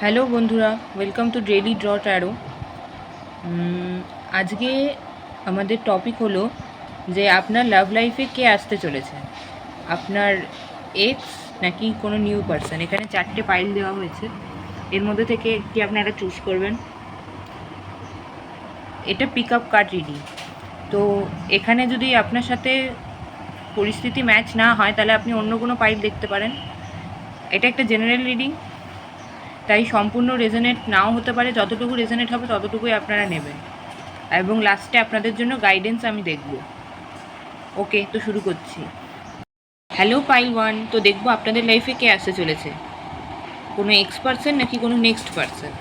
Hello বন্ধুরা, welcome to daily draw taro. আজকে আমাদের টপিক হলো যে আপনার লাভ লাইফে কে আসতে চলেছে, আপনার এক্স নাকি কোনো নিউ পারসন। এখানে 4টে পাইল দেওয়া হয়েছে, এর মধ্যে থেকে একটি আপনারা চুজ করবেন। এটা পিক আপ কার্ড রিডিং। তো এখানে যদি আপনার সাথে পরিস্থিতি ম্যাচ না হয় তাহলে আপনি অন্য কোনো পাইল দেখতে পারেন। এটা একটা জেনারেল রিডিং, তাই সম্পূর্ণ রেজোনেট নাও হতে পারে। যতটুকু রেজোনেট হবে ততটুকুই আপনারা নেবেন, এবং লাস্টে আপনাদের জন্য গাইডেন্স আমি দেখব। ওকে, তো শুরু করছি। হ্যালো পাইল ওয়ান, তো দেখবো আপনাদের লাইফে কে আসতে চলেছে, কোনো এক্স পার্সন নাকি কোনো নেক্সট পার্সন।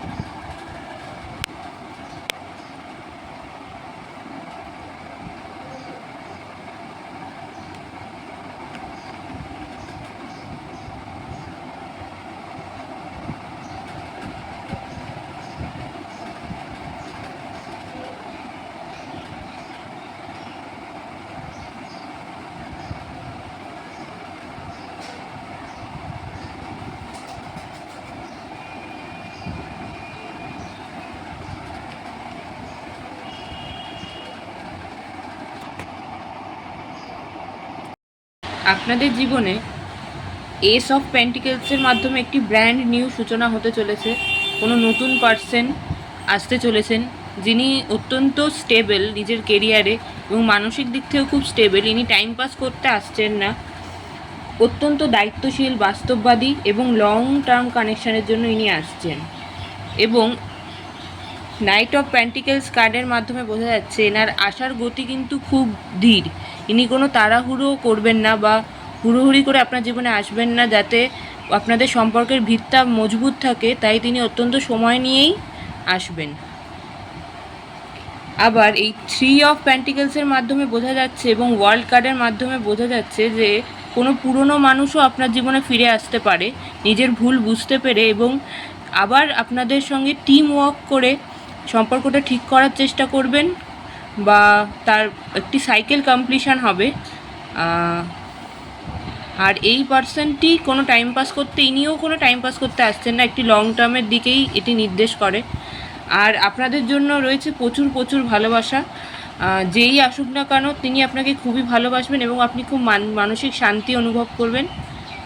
আপনাদের জীবনে এস অফ পেন্টিকেলসের মাধ্যমে একটি ব্র্যান্ড নিউ সূচনা হতে চলেছে। কোনো নতুন পার্সন আসতে চলেছেন, যিনি অত্যন্ত স্টেবল নিজের কেরিয়ারে এবং মানসিক দিক থেকেও খুব স্টেবল। ইনি টাইম পাস করতে আসছেন না, অত্যন্ত দায়িত্বশীল, বাস্তববাদী এবং লং টার্ম কানেকশানের জন্য ইনি আসছেন। এবং নাইট অফ প্যান্টিকেলস কার্ডের মাধ্যমে বোঝা যাচ্ছে এনার আসার গতি কিন্তু খুব ধীর। ইনি কোনো তাড়াহুড়ো করবেন না বা হুড়োহুড়ি করে আপনার জীবনে আসবেন না, যাতে আপনাদের সম্পর্কের ভিতটা মজবুত থাকে, তাই তিনি অত্যন্ত সময় নিয়েই আসবেন। আবার এই 3 অফ প্যান্টিকেলসের মাধ্যমে বোঝা যাচ্ছে এবং ওয়ার্ল্ড কার্ডের মাধ্যমে বোঝা যাচ্ছে যে কোনো পুরনো মানুষও আপনার জীবনে ফিরে আসতে পারে, নিজের ভুল বুঝতে পেরে, এবং আবার আপনাদের সঙ্গে টিম ওয়ার্ক করে সম্পর্কটা ঠিক করার চেষ্টা করবেন, বা তার একটি সাইকেল কমপ্লিশন হবে। আর এই পার্সনটি কোনো টাইম পাস করতে, ইনিও কোনো টাইম পাস করতে আসছেন না, একটি লং টার্মের দিকেই এটি নির্দেশ করে। আর আপনাদের জন্য রয়েছে প্রচুর প্রচুর ভালোবাসা। যেই আসুক না কেন তিনি আপনাকে খুবই ভালোবাসবেন এবং আপনি খুব মানসিক শান্তি অনুভব করবেন।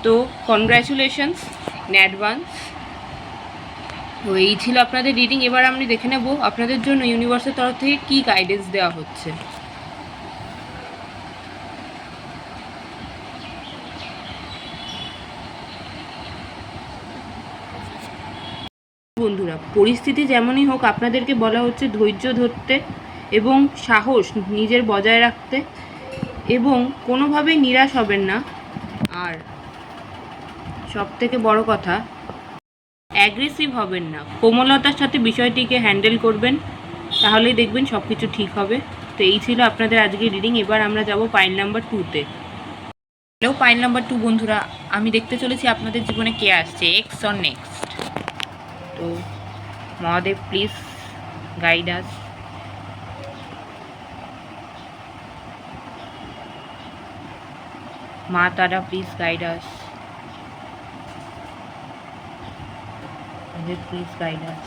তো কনগ্র্যাচুলেশনস ইন অ্যাডভান্স। তো এই ছিল আপনাদের রিডিং। এবার আমি দেখে নেব আপনাদের জন্য ইউনিভার্সের তরফ থেকে কী গাইডেন্স দেওয়া হচ্ছে। বন্ধুরা, পরিস্থিতি যেমনই হোক আপনাদেরকে বলা হচ্ছে ধৈর্য ধরতে এবং সাহস নিজের বজায় রাখতে, এবং কোনোভাবেই নিরাশ হবেন না। আর সবথেকে বড় কথা, অ্যাগ্রেসিভ হবেন না, কোমলতার সাথে বিষয়টিকে হ্যান্ডেল করবেন, তাহলেই দেখবেন সব কিছু ঠিক হবে। তো এই ছিল আপনাদের আজকে রিডিং। এবার আমরা যাব পাইল নাম্বার 2-তে। হ্যালো পাইল নাম্বার 2 বন্ধুরা, আমি দেখতে চলেছি আপনাদের জীবনে কে আসছে, এক্স অর নেক্সট। তো মহাদেব প্লিজ গাইড আস। মা তারা please guide us. Please guide us.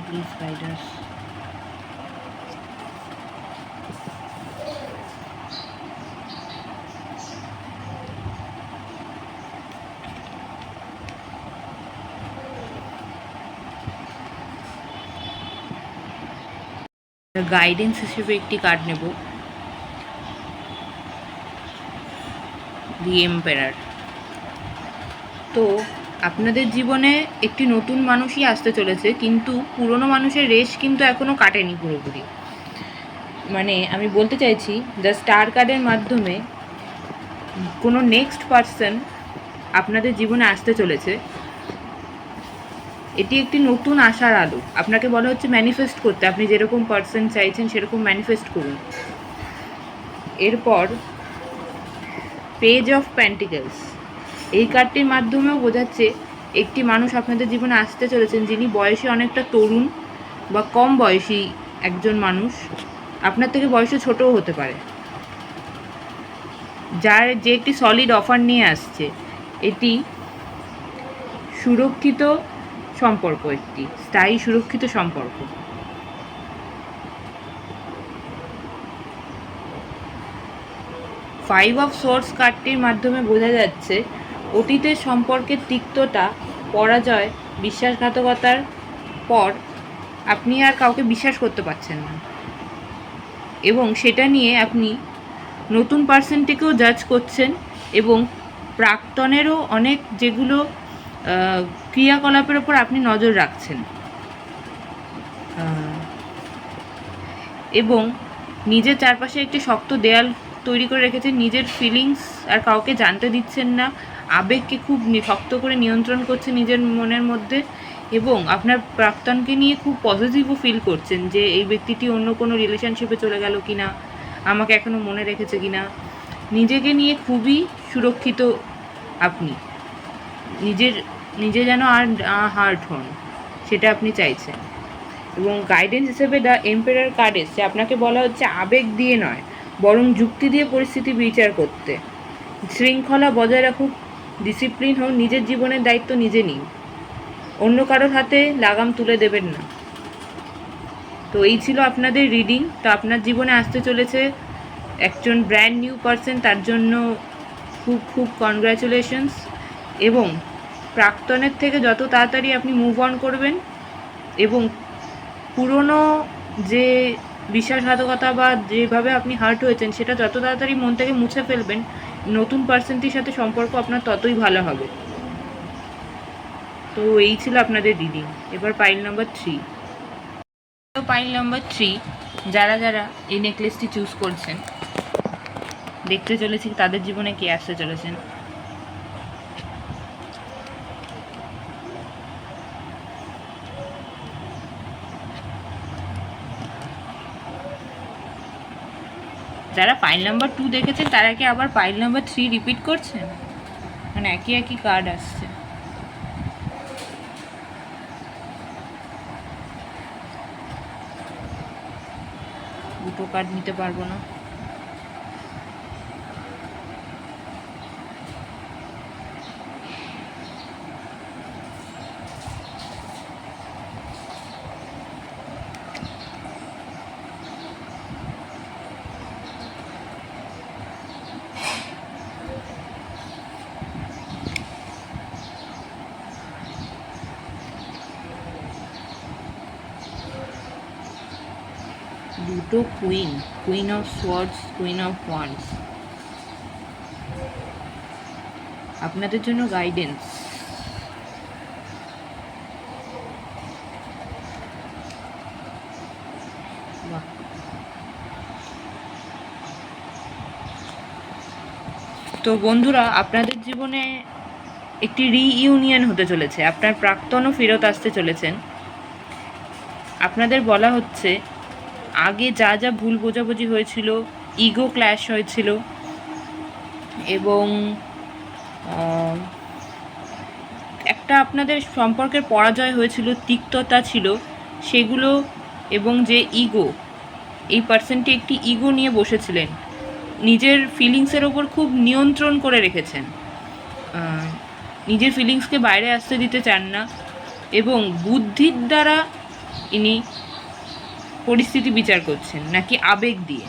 Please guide us. Guidance হিসেবে একটি কার্ড নেব, দি এম্পারার। তো আপনাদের জীবনে একটি নতুন মানুষই আসতে চলেছে, কিন্তু পুরনো মানুষের রেশ কিন্তু এখনও কাটেনি পুরোপুরি। মানে আমি বলতে চাইছি, দ্য স্টার কার্ডের মাধ্যমে কোনো নেক্সট পার্সন আপনাদের জীবনে আসতে চলেছে। এটি একটি নতুন আশার আলো। আপনাকে বলা হচ্ছে ম্যানিফেস্ট করতে, আপনি যেরকম পার্সন চাইছেন সেরকম ম্যানিফেস্ট করুন। এরপর পেজ অফ প্যান্টিকেলস, এই কার্ডটির মাধ্যমেও বোঝাচ্ছে একটি মানুষ আপনাদের জীবনে আসতে চলেছেন, যিনি বয়সে অনেকটা তরুণ বা কম বয়সী একজন মানুষ, আপনার থেকে বয়সে ছোটও হতে পারে, যে একটি সলিড অফার নিয়ে আসছে। এটি সুরক্ষিত সম্পর্ক, একটি স্থায়ী সুরক্ষিত সম্পর্ক। ফাইভ অফ সোর্স কার্ডটির মাধ্যমে বোঝা যাচ্ছে অতীতের সম্পর্কের তিক্ততা, পরাজয়, বিশ্বাসঘাতকতার পর আপনি আর কাউকে বিশ্বাস করতে পারছেন না, এবং সেটা নিয়ে আপনি নতুন পার্সনটিকেও জাজ করছেন এবং প্রাক্তনেরও অনেক যেগুলো ক্রিয়াকলাপের ওপর আপনি নজর রাখছেন, এবং নিজের চারপাশে একটি শক্ত দেয়াল তৈরি করে রেখেছেন। নিজের ফিলিংস আর কাউকে জানতে দিচ্ছেন না, আবেগকে খুব শক্ত করে নিয়ন্ত্রণ করছে নিজের মনের মধ্যে, এবং আপনার প্রাক্তনকে নিয়ে খুব পজিটিভও ফিল করছেন যে এই ব্যক্তিটি অন্য কোনো রিলেশনশিপে চলে গেল কি না, আমাকে এখনও মনে রেখেছে কি না। নিজেকে নিয়ে খুবই সুরক্ষিত আপনি, নিজে যেন আর হার্ট হন সেটা আপনি চাইছেন। এবং গাইডেন্স হিসেবে দ্য এম্পায়ার কার্ড এসছে, আপনাকে বলা হচ্ছে আবেগ দিয়ে নয় বরং যুক্তি দিয়ে পরিস্থিতি বিচার করতে। শৃঙ্খলা বজায় রাখুক, ডিসিপ্লিন হোক, নিজের জীবনের দায়িত্ব নিজে নিন, অন্য কারোর হাতে লাগাম তুলে দেবেন না। তো এই ছিল আপনাদের রিডিং। তো আপনার জীবনে আসতে চলেছে একজন ব্র্যান্ড নিউ পারসন, তার জন্য খুব খুব কনগ্র্যাচুলেশনস। এবং প্রাক্তনের থেকে যত তাড়াতাড়ি আপনি মুভ অন করবেন এবং পুরনো যে বিশ্বাসঘাতকতা বা যেভাবে আপনি হার্ট হয়েছেন সেটা যত তাড়াতাড়ি মন থেকে মুছে ফেলবেন, নতুন পার্সনটির সাথে সম্পর্ক আপনার ততই ভালো হবে। তো এই ছিল আপনাদের রিডিং। এবার পাইল নাম্বার 3। তো পাইল নাম্বার 3, যারা যারা এই নেকলেসটি চুজ করছেন, দেখতে চলেছি তাদের জীবনে কে আসতে চলেছেন। যারা পাইল নাম্বার 2 দেখেছেন তারা কি আবার পাইল নাম্বার 3 রিপিট করছেন? মানে একই একই কার্ড আসছে। দুটো কার্ড নিতে পারবো না। দুটো queen of swords, queen of wands, আপনাদের জন্য গাইডেন্স। তো বন্ধুরা, আপনাদের জীবনে একটি রিইউনিয়ন হতে চলেছে, আপনার প্রাক্তনও ফেরত আসতে চলেছেন। আপনাদের বলা হচ্ছে আগে যা যা ভুল বোঝাবুঝি হয়েছিল, ইগো ক্ল্যাশ হয়েছিল এবং একটা আপনাদের সম্পর্কের পরাজয় হয়েছিল, তিক্ততা ছিল সেগুলো, এবং যে ইগো, এই পার্সনটি একটি ইগো নিয়ে বসেছিলেন, নিজের ফিলিংসের ওপর খুব নিয়ন্ত্রণ করে রেখেছেন, নিজের ফিলিংসকে বাইরে আসতে দিতে চান না, এবং বুদ্ধির দ্বারা ইনি পরিস্থিতি বিচার করছেন নাকি আবেগ দিয়ে।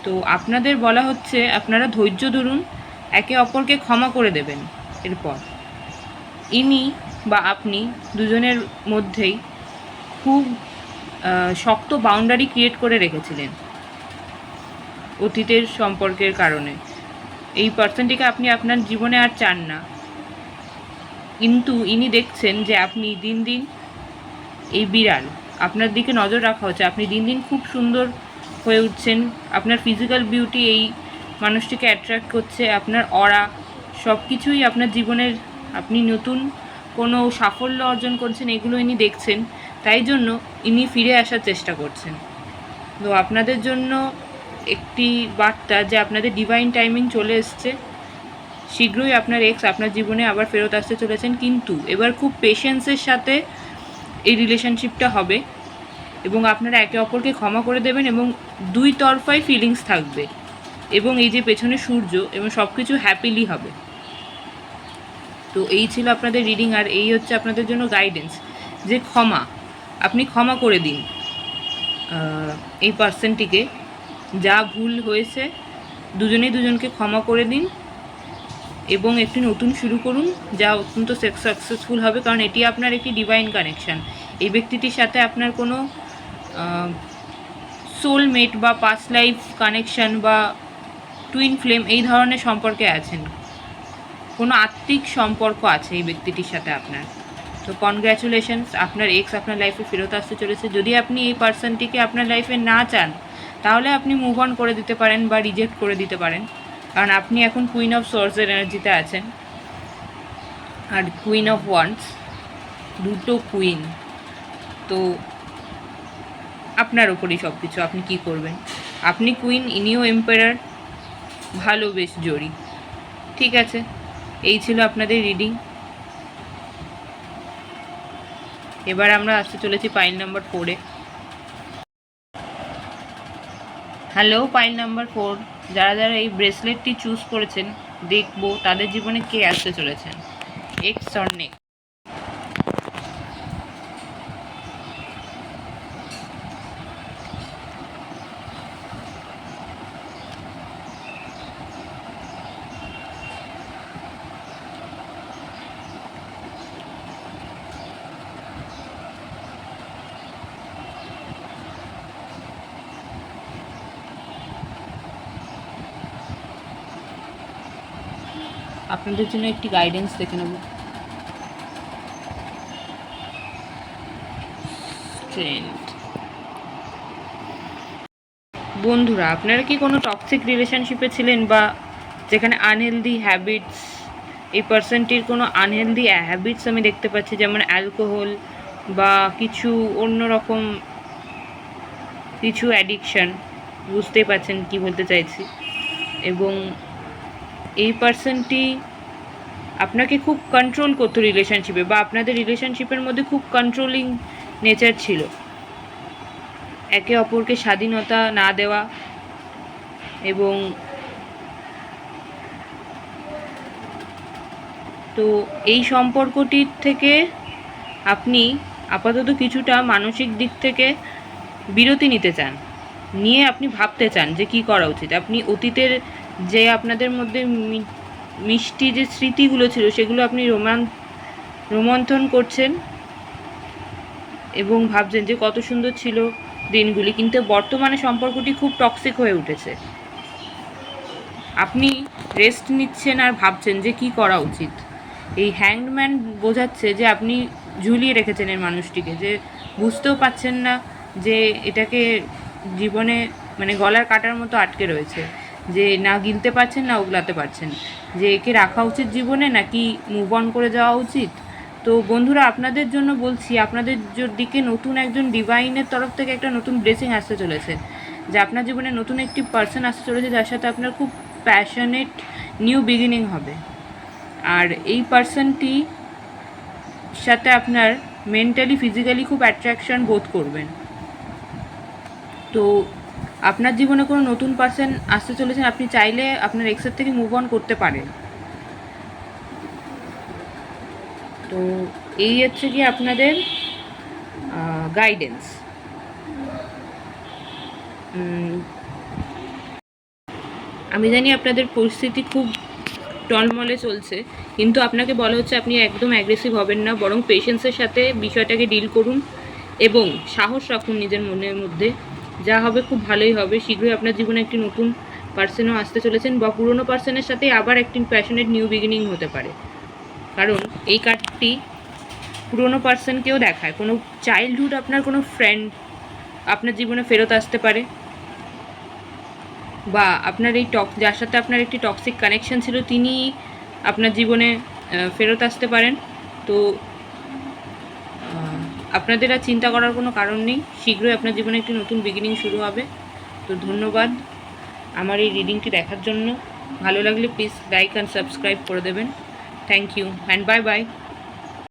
তো আপনাদের বলা হচ্ছে আপনারা ধৈর্য ধরুন, একে অপরকে ক্ষমা করে দেবেন। এরপর ইনি বা আপনি দুজনের মধ্যেই খুব শক্ত বাউন্ডারি ক্রিয়েট করে রেখেছিলেন অতীতের সম্পর্কের কারণে। এই পার্সনটিকে আপনি আপনার জীবনে আর চান না, কিন্তু ইনি দেখছেন যে আপনি দিন দিন, এই বিড়াল, আপনার দিকে নজর রাখা হচ্ছে, আপনি দিন দিন খুব সুন্দর হয়ে উঠছেন, আপনার ফিজিক্যাল বিউটি এই মানুষটিকে অ্যাট্রাক্ট করছে, আপনার অরা সব কিছুই আপনার জীবনের, আপনি নতুন কোনো সাফল্য অর্জন করছেন, এগুলো ইনি দেখছেন, তাই জন্য ইনি ফিরে আসার চেষ্টা করছেন। তো আপনাদের জন্য একটি বার্তা যে আপনাদের ডিভাইন টাইমিং চলে এসছে, শীঘ্রই আপনার এক্স আপনার জীবনে আবার ফেরত আসতে চলেছেন, কিন্তু এবার খুব পেশেন্সের সাথে এই রিলেশনশিপটা হবে এবং আপনারা একে অপরকে ক্ষমা করে দেবেন এবং দুই তরফাই ফিলিংস থাকবে, এবং এই যে পেছনে সূর্য এবং সব কিছু হ্যাপিলি হবে। তো এই ছিল আপনাদের রিডিং, আর এই হচ্ছে আপনাদের জন্য গাইডেন্স যে ক্ষমা, আপনি ক্ষমা করে দিন এই পার্সনটিকে। যা ভুল হয়েছে দুজনেই দুজনকে ক্ষমা করে দিন এবং একটি নতুন শুরু করুন, যা অত্যন্ত সাকসেসফুল হবে, কারণ এটি আপনার একটি ডিভাইন কানেকশান। এই ব্যক্তিটির সাথে আপনার কোনো সোলমেট বা পাস্ট লাইফ কানেকশান বা টুইন ফ্লেম এই ধরনের সম্পর্কে আছেন, কোনো আত্মিক সম্পর্ক আছে এই ব্যক্তিটির সাথে আপনার। তো কনগ্র্যাচুলেশনস, আপনার এক্স আপনার লাইফে ফেরত আসতে চলেছে। যদি আপনি এই পার্সনটিকে আপনার লাইফে না চান তাহলে আপনি মুভ অন করে দিতে পারেন বা রিজেক্ট করে দিতে পারেন, কারণ আপনি এখন কুইন অফ সোর্সের এনার্জিতে আছেন। আর কুইন অফ ওয়ান্ডস, দুটো কুইন, তো আপনার ওপরই সব কিছু, আপনি কি করবেন। আপনি কুইন, ইনিও এম্পায়ার, ভালো বেশ জড়ি। ঠিক আছে, এই ছিল আপনাদের রিডিং। এবার আমরা আসতে চলেছি পাইল নাম্বার 4-এ। হ্যালো পাইল নাম্বার 4, যারা যারা এই ব্রেসলেটটি চুজ করেছেন, দেখবো তাদের জীবনে কে আসতে চলেছেন, এক্স অর নেক্সট। আপনাদের জন্য একটি গাইডেন্স দেখে নেব। বন্ধুরা, আপনারা কি কোনো টক্সিক রিলেশনশিপে ছিলেন বা যেখানে আনহেলদি হ্যাবিটস, এই পার্সনটির কোনো আনহেলদি হ্যাবিটস আমি দেখতে পাচ্ছি, যেমন অ্যালকোহল বা কিছু অন্যরকম কিছু অ্যাডিকশান, বুঝতেই পারছেন কি বলতে চাইছি। এবং এই পার্সনটি আপনাকে খুব কন্ট্রোল করতো রিলেশনশিপে, বা আপনাদের রিলেশনশিপের মধ্যে খুব কন্ট্রোলিং নেচার ছিল, একে অপরকে স্বাধীনতা না দেওয়া। এবং তো এই সম্পর্কটির থেকে আপনি আপাতত কিছুটা মানসিক দিক থেকে বিরতি নিতে চান, নিয়ে আপনি ভাবতে চান যে কী করা উচিত। আপনি অতীতের যে আপনাদের মধ্যে মিষ্টি যে স্মৃতিগুলো ছিল সেগুলো আপনি রোমন্থন করছেন এবং ভাবছেন যে কত সুন্দর ছিল দিনগুলি, কিন্তু বর্তমানে সম্পর্কটি খুব টক্সিক হয়ে উঠেছে। আপনি রেস্ট নিচ্ছেন আর ভাবছেন যে কী করা উচিত। এই হ্যাংডম্যান বোঝাচ্ছে যে আপনি ঝুলিয়ে রেখেছেন এই মানুষটিকে, যে বুঝতেও পাচ্ছেন না যে এটাকে জীবনে মানে গলার কাটার মতো আটকে রয়েছে, যে না গিলতে পারছেন না উগলাতে পারছেন, যে একে রাখা উচিত জীবনে নাকি মুভ অন করে যাওয়া উচিত। তো বন্ধুরা, আপনাদের জন্য বলছি, আপনাদের দিকে নতুন একজন ডিভাইনের তরফ থেকে একটা নতুন ব্লেসিং আসতে চলেছে, যে আপনার জীবনে নতুন একটি পার্সন আসতে চলেছে যার সাথে আপনার খুব প্যাশনেট নিউ বিগিনিং হবে। আর এই পার্সনটি সাথে আপনার মেন্টালি ফিজিক্যালি খুব অ্যাট্রাকশন বোধ করবেন। তো আপনার জীবনে কোনো নতুন পার্সন আসতে চলেছেন, আপনি চাইলে আপনার এক্সের থেকে মুভ অন করতে পারেন। তো এই হচ্ছে কি আপনাদের গাইডেন্স। আমি জানি আপনাদের পরিস্থিতি খুব টলমলে চলছে, কিন্তু আপনাকে বলা হচ্ছে আপনি একদম অ্যাগ্রেসিভ হবেন না, বরং পেশেন্সের সাথে বিষয়টাকে ডিল করুন এবং সাহস রাখুন নিজের মনের মধ্যে। যা হবে খুব ভালোই হবে। শীঘ্রই আপনার জীবনে একটি নতুন পার্সনও আসতে চলেছেন, বা পুরনো পার্সনের সাথে আবার একটি প্যাশনেট নিউ বিগিনিং হতে পারে, কারণ এই কার্ডটি পুরনো পার্সনকেও দেখায়। কোনো চাইল্ডহুড আপনার কোনো ফ্রেন্ড আপনার জীবনে ফেরত আসতে পারে, বা আপনার এই যার সাথে আপনার একটি টক্সিক কানেকশন ছিল তিনি আপনার জীবনে ফেরত আসতে পারেন। তো আপনাদের আর চিন্তা করার কোনো কারণ নেই, শীঘ্রই আপনার জীবনে একটি নতুন বিগিনিং শুরু হবে। তো ধন্যবাদ আমার এই রিডিংটি দেখার জন্য। ভালো লাগলে প্লিজ লাইক অ্যান্ড সাবস্ক্রাইব করে দেবেন। Thank you and bye by.